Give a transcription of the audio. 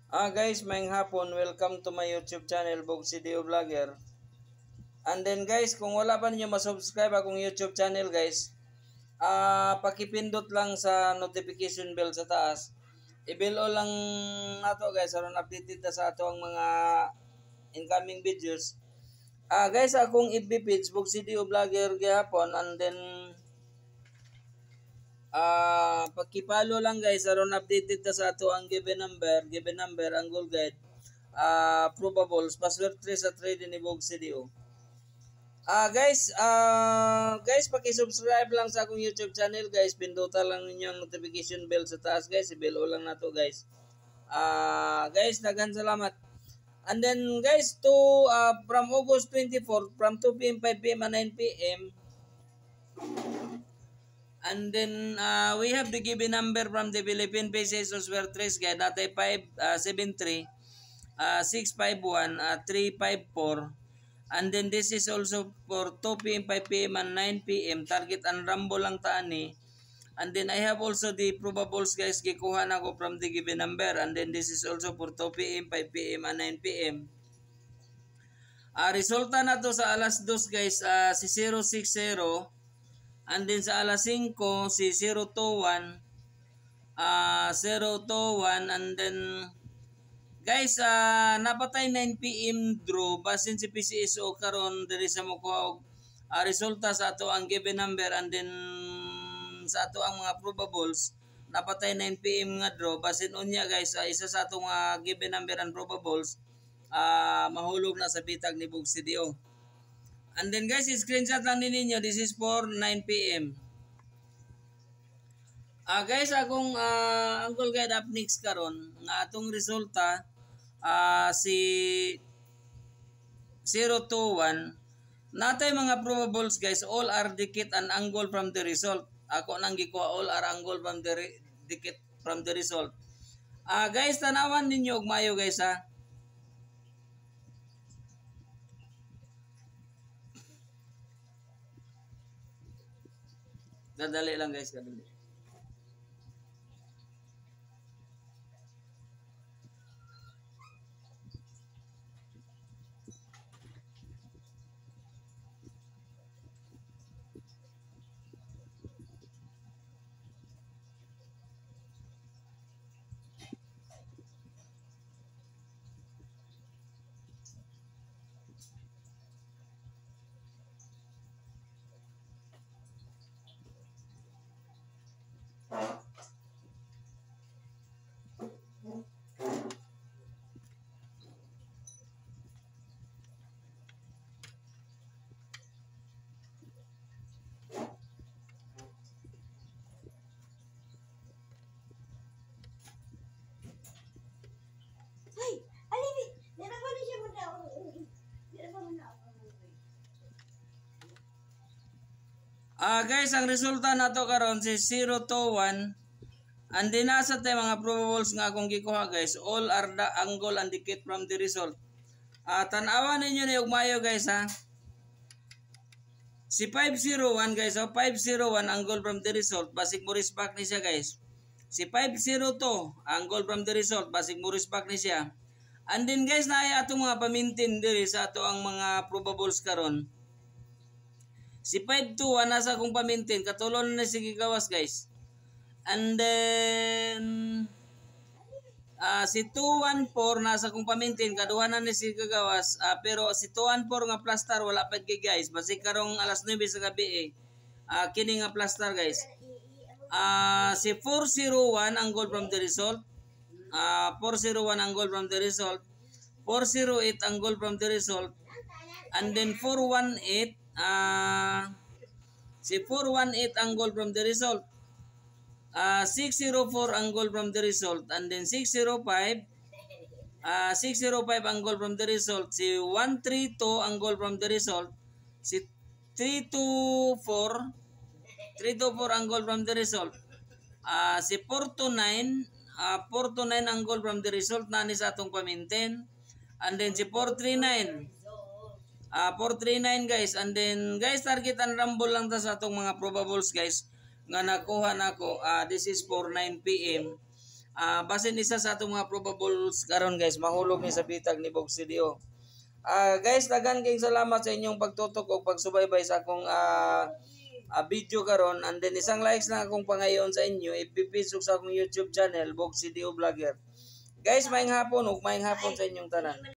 Guys, maayong hapon. Welcome to my YouTube channel, Bog CDO Vlogger. And then guys, kung wala pa ninyo masubscribe akong YouTube channel guys, pakipindot lang sa notification bell sa taas. I-bell lang nato guys, aron updated na sa ato ang mga incoming videos. Guys, akong FB page, Bog CDO Vlogger gihapon, and then pagkipalo lang guys aron updated ta sa ato ang given number ang goal guide, probables password 3 sa trade ni Bog CDO. Guys, paki-subscribe lang sa akong YouTube channel guys, pindutan lang ninyo ang notification bell sa taas guys, i-bell lang nato guys. Guys, daghan salamat. And then guys, from August 24 from 2 PM 5 PM and 9 PM. And then we have the given number from the Philippine Pesos Software Trace Guide, dati 573 651 354. And then this is also for 2 PM 5 PM and 9 PM. Target and rambo lang taan ni. And then I have also the probables guys, gikuha na ko from the given number. And then this is also for 2 PM 5 PM and 9 PM. Resulta na to sa alas 2 guys, si 060. And then sa alas 5 si 021, 021. And then guys, napatay 9 PM draw basin si PCSO karon diri sa mukuha og resulta sa ato ang given number. And then sa ato ang mga probables, napatay 9 PM nga draw basin unya guys, isa sa ato nga given number and probables mahulog na sa bitag ni Bog CDO. And then guys, screenshot lang ninyo, this is for 9 PM. Guys, akong ang goal guide up next karon nga atong resulta, si 021 natay mga probables guys, all are dikit and angle from the result. Ako nang gikuha all are angle from the dikit from the result. Guys, tanawan ninyo og mayo guys ha. Dadali lang guys, kadali. Guys, ang resulta nato karon si 021. And then nasa tayo mga probables nga akong gikuha guys, all are the angle and dikit from the result. Tanawa ninyo na yung mayo guys ha. Si 501 guys, 501 angle from the result, basig mo respect ni siya guys. Si 502 angle from the result, basig mo respect ni siya. And then guys, naaya atong mga pamintin diri sa ato ang mga probables karon. Si 521 nasa akong pamintin, katulon na sige gawas guys. And then si 214 nasa akong pamintin, kaduhanan ni sige gawas. Pero si 214 nga plastar wala pa gid guys. Basi karong alas 9 sa gabi kini nga plastar guys. Si 401 ang goal from the result. 401 ang goal from the result. 408 ang goal from the result. And then 418 si 418 ang goal from the result. 604 ang goal from the result. And then 605 ang goal from the result. Si 132 ang goal from the result. Si 324 ang goal from the result. Si 429 ang goal from the result nani sa atong paminten. And then si 439 guys. And then guys, target and rumble lang ta sa atong mga probables guys nga nakuha nako. This is for 9 PM. basin isa sa atong mga probables karon guys, mahulog ni sa bitag ni Bog CDO. Guys, dagan kayong salamat sa inyong pagtutok o pagsubaybay sa akong video karon, and then isang likes na akong pangayon sa inyo, ipipisok sa akong YouTube channel, Bog CDO Vlogger. Guys, maayong hapon ug maayong hapon sa inyong tanan.